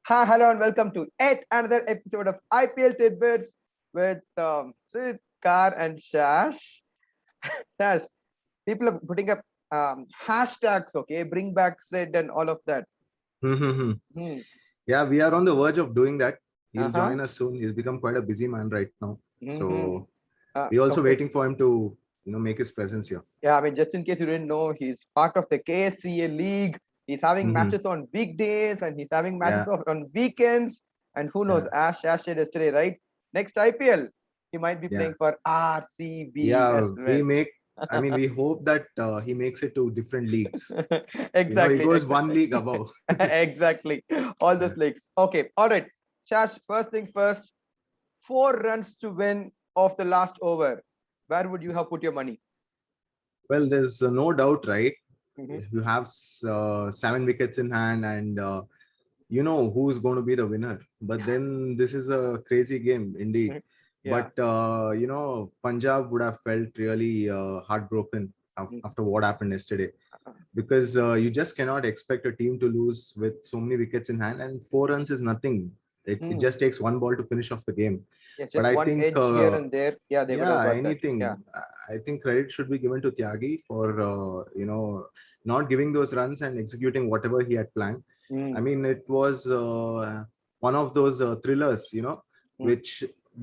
Hi, hello, and welcome to yet another episode of IPL Tidbits with Sid, Kar, and Shash. Shash, people are putting up hashtags, okay? Bring back Sid and all of that. Hmm. Hmm. Yeah, we are on the verge of doing that. He'll Uh-huh. join us soon. He's become quite a busy man right now. Mm-hmm. So we're also Okay. waiting for him to, make his presence here. Yeah, I mean, just in case you didn't know, he's part of the KSCA League. He's having Hmm. matches on weekdays and he's having matches Yeah, on weekends. And who knows, yeah, Ash said yesterday, right? Next IPL, he might be yeah, playing for RCB yeah. as well. We hope that he makes it to different leagues. He Exactly, goes one exactly. league above. Exactly. All Yeah. those leagues. Okay, all right. Shash, first things first, 4 runs to win of the last over. Where would you have put your money? Well, there's no doubt, right? Mhm, You have 7 wickets in hand, and you know who's going to be the winner. But then this is a crazy game indeed. mhm. Yeah. But Punjab would have felt really heartbroken Mm. after what happened yesterday, because you just cannot expect a team to lose with so many wickets in hand, and 4 runs is nothing. It Hmm. just takes one ball to finish off the game. Yeah, But just I one think, edge here and there. Yeah, they would have yeah, got that. anything. Yeah. I think credit should be given to Tyagi for not giving those runs and executing whatever he had planned. I Mm. mean, it was one of those thrillers, Mm. which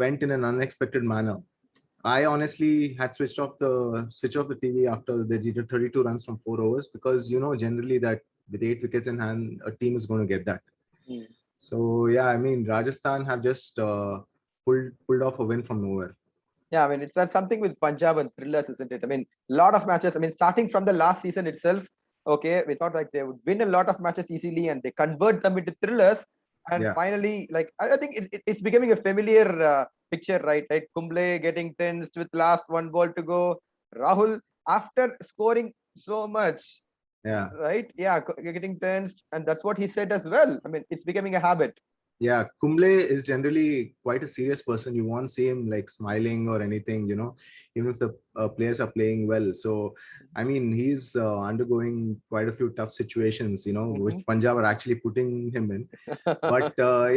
went in an unexpected manner. I honestly had switch off the TV after they did 32 runs from 4 overs, because generally that with 8 wickets in hand, a team is going to get that. Mm. So yeah, I mean, Rajasthan have just pulled off a win from nowhere. Yeah, I mean, it's that something with Punjab and thrillers, isn't it? I mean, a lot of matches. I mean, starting from the last season itself, okay, we thought like they would win a lot of matches easily and they convert them into thrillers. And Yeah, finally, like, I think it's becoming a familiar picture, right? Right? Kumble getting tensed with last one ball to go. Rahul, after scoring so much, yeah. right? Yeah, getting tensed. And that's what he said as well. I mean, it's becoming a habit. Yeah, Kumble is generally quite a serious person. You won't see him like smiling or anything, even if the players are playing well. So, I mean, he's undergoing quite a few tough situations, which Mhm. Punjab are actually putting him in. But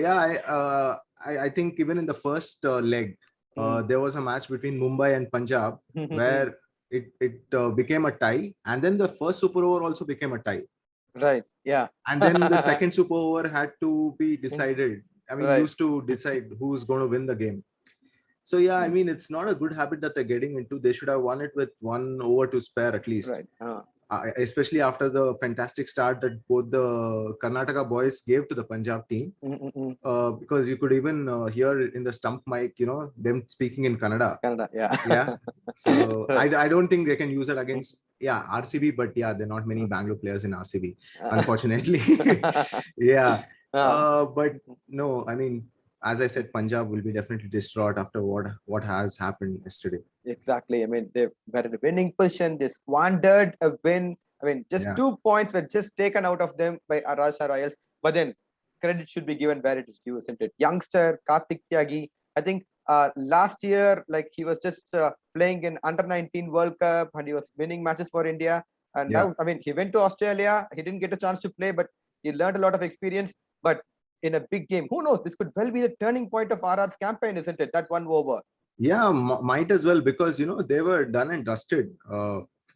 yeah, I think even in the first leg, Mm. there was a match between Mumbai and Punjab where it became a tie, and then the first super over also became a tie, Right. Yeah. and then the second super over had to be Mm. decided. I mean, Right. used to decide who's going to win the game. So yeah, I Mm. mean, it's not a good habit that they're getting into. They should have won it with 1 over to spare at least, Right. especially after the fantastic start that both the Karnataka boys gave to the Punjab team. Mm, mm, mm. Because you could even hear in the stump mic, them speaking in Kannada. Canada. Yeah. Yeah. So I, Right. I don't think they can use it Mm. against, yeah, RCB, but yeah, there are not many Bangalore players in RCB, Uh, unfortunately. Yeah. uh, But no, I mean, as I said, Punjab will be definitely distraught after what has happened yesterday. exactly. I mean, they were in a winning position. They squandered a win. I mean, just Yeah. 2 points were just taken out of them by Arasha Royals. But then credit should be given where it is due, isn't it? Youngster Kartik Tyagi. I think last year, like he was just playing in under 19 World Cup and he was winning matches for India. And Yeah. now, I mean, he went to Australia. He didn't get a chance to play, but he learned a lot of experience. But in a big game, who knows? This could well be the turning point of RR's campaign, isn't it? That one over. Yeah, might as well, because they were done and dusted,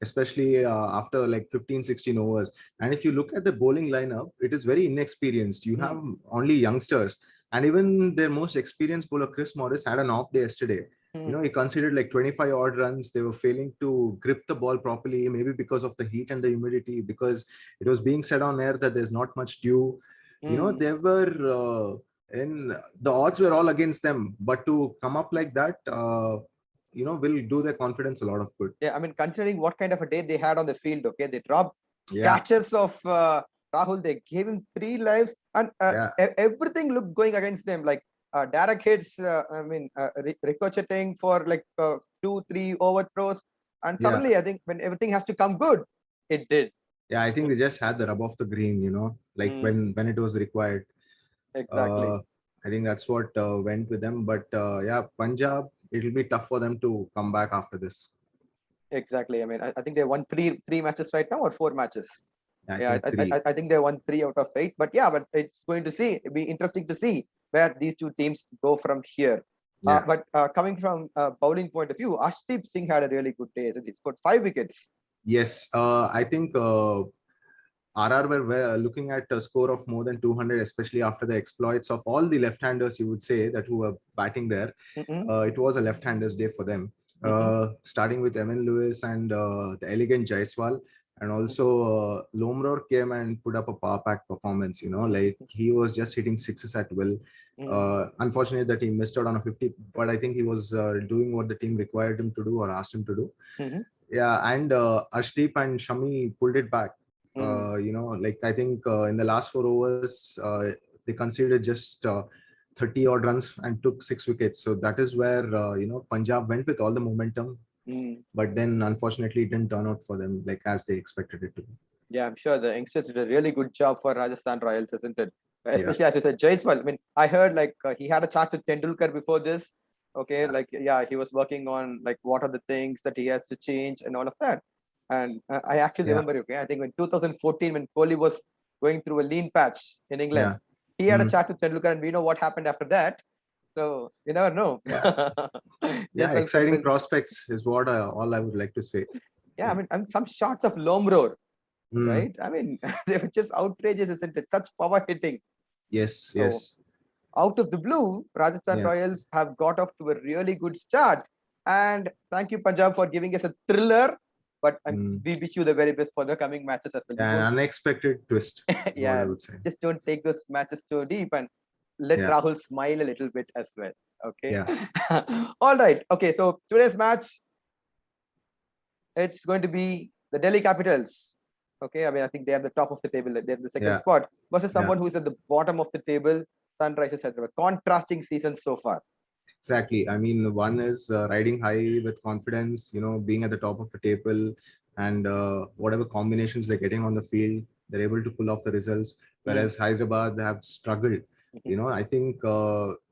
especially after like 15, 16 overs. And if you look at the bowling lineup, it is very inexperienced. You Hmm. have only youngsters, and even their most experienced bowler Chris Morris had an off day yesterday. Hmm. He considered like 25 odd runs. They were failing to grip the ball properly, maybe because of the heat and the humidity, because it was being said on air that there's not much dew. Hmm. They were and the odds were all against them, but to come up like that, will do their confidence a lot of good. Yeah, I mean, considering what kind of a day they had on the field, okay, they dropped Yeah, catches of Rahul. They gave him 3 lives, and yeah, everything looked going against them. Like direct hits, I mean, ricocheting for like 2, 3 overthrows, and yeah, suddenly, I think when everything has to come good, it did. yeah. I think they just had the rub of the green, like Mm, when it was required. exactly, uh I think that's what went with them. But yeah, Punjab, it'll be tough for them to come back after this. exactly. I mean, I think they won three matches right now or 4 matches. I Yeah, think three. I think they won 3 out of 8. But yeah, but it's going to be interesting to see where these two teams go from here. Yeah. But coming from a bowling point of view, Ashdeep Singh had a really good day. Isn't he? He scored 5 wickets. Yes. I think RR were looking at a score of more than 200, especially after the exploits of all the left-handers, you would say, that who were batting there. Mm-hmm. It was a left-handers day for them. Mm-hmm. Starting with Evan Lewis and the elegant Jaiswal, and also Lomror came and put up a power pack performance. Like he was just hitting sixes at will. Unfortunately, that he missed out on a 50, but I think he was doing what the team required him to do or asked him to do. Mm-hmm. Yeah, and Arshdeep and Shami pulled it back. Like I think in the last 4 overs, they conceded just 30 odd runs and took 6 wickets. So that is where Punjab went with all the momentum, but then unfortunately it didn't turn out for them like as they expected it to be. Yeah, I'm sure the youngsters did a really good job for Rajasthan Royals, isn't it? Yeah. Especially as you said, Jaiswal. I mean, I heard like he had a chat with Tendulkar before this. Okay, Yeah. like yeah, he was working on like what are the things that he has to change and all of that. And I actually Yeah. remember, okay, I think in 2014 when Kohli was going through a lean patch in England, Yeah. he had a chat with Tendulkar, and we know what happened after that. So you never know. Yeah. Yeah, Jaiswal exciting will- prospects is what all I would like to say. yeah, I mean, and some shots of Lomror, Mm. right? I mean, they were just outrageous, isn't it? Such power hitting. Yes, So, yes. out of the blue, Rajasthan Yeah. Royals have got off to a really good start. And thank you, Punjab, for giving us a thriller. But we wish you the very best for the coming matches as well. An unexpected twist is what Yeah, I would say. just don't take those matches too deep and let Yeah. Rahul smile a little bit as well. Okay. Yeah. All right. Okay. So today's match, it's going to be the Delhi Capitals. Okay. I mean, I think they are the top of the table. They're the second Yeah. spot versus Yeah. someone who is at the bottom of the table, Sunrisers Hyderabad. Contrasting season so far. Exactly. I mean, one is riding high with confidence, being at the top of the table, and whatever combinations they're getting on the field, they're able to pull off the results. Whereas Hyderabad, they have struggled. I think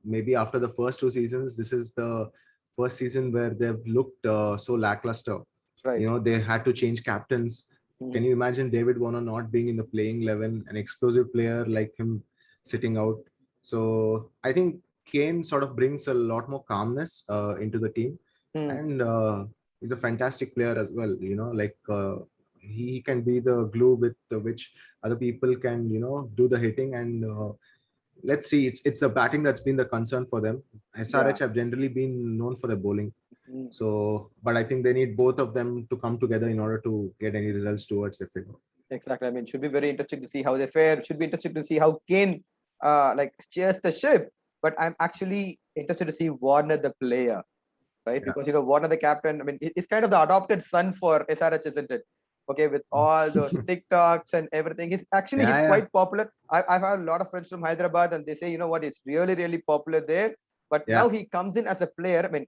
maybe after the first 2 seasons, this is the first season where they've looked so lackluster. Right. They had to change captains. Can you imagine David Warner not being in the playing 11, an explosive player like him sitting out? So I think Kane sort of brings a lot more calmness into the team, and he's a fantastic player as well. Like he can be the glue with which other people can, do the hitting. And let's see, it's the batting that's been the concern for them. SRH have generally been known for their bowling. So, but I think they need both of them to come together in order to get any results towards their favor. Exactly. I mean, should be very interesting to see how they fare. Should be interesting to see how Kane like steers the ship. But I'm actually interested to see Warner the player, right? Yeah. Because Warner the captain. I mean, he's kind of the adopted son for SRH, isn't it? Okay, with all those TikToks and everything. He's quite popular. I've had a lot of friends from Hyderabad, and they say, you know what, he's really, really popular there. But now he comes in as a player. I mean,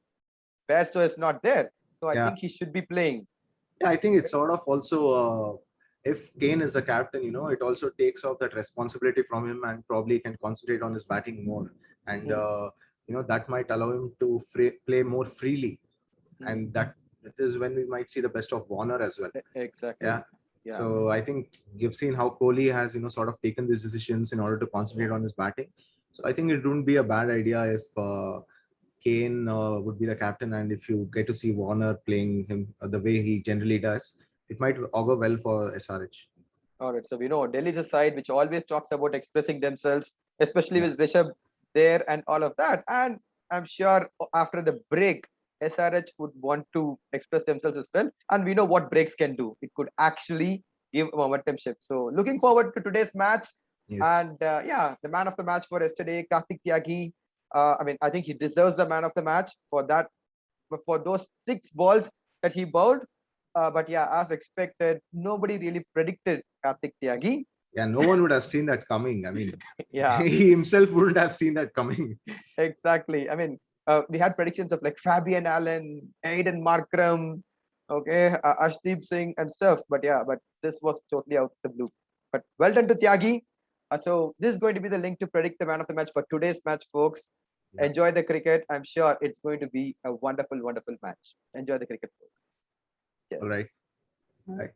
Bairstow is not there, so I think he should be playing. Yeah, I think it's sort of also if Kane is the captain, it also takes off that responsibility from him and probably can concentrate on his batting more. And that might allow him to play more freely, and that is when we might see the best of Warner as well. Exactly. Yeah. So I think you've seen how Kohli has sort of taken these decisions in order to concentrate on his batting. So I think it wouldn't be a bad idea if Kane would be the captain, and if you get to see Warner playing him the way he generally does, it might augur well for SRH. All right, so we know Delhi is a side which always talks about expressing themselves, especially with Rishabh there and all of that. And I'm sure after the break, SRH would want to express themselves as well. And we know what breaks can do. It could actually give a momentum shift. So looking forward to today's match. Yes. And the man of the match for yesterday, Kartik Tyagi. I mean, I think he deserves the man of the match for that, for those 6 balls that he bowled. But yeah, as expected, nobody really predicted Kartik Tyagi. Yeah, no one would have seen that coming. I mean, yeah, he himself wouldn't have seen that coming. Exactly. I mean, we had predictions of like Fabian Allen, Aiden Markram, okay, Ashdeep Singh and stuff. But yeah, but this was totally out of the blue. But well done to Tyagi. So this is going to be the link to predict the man of the match for today's match, folks. Yeah. Enjoy the cricket. I'm sure it's going to be a wonderful, wonderful match. Enjoy the cricket, folks. Yes. All right. Bye.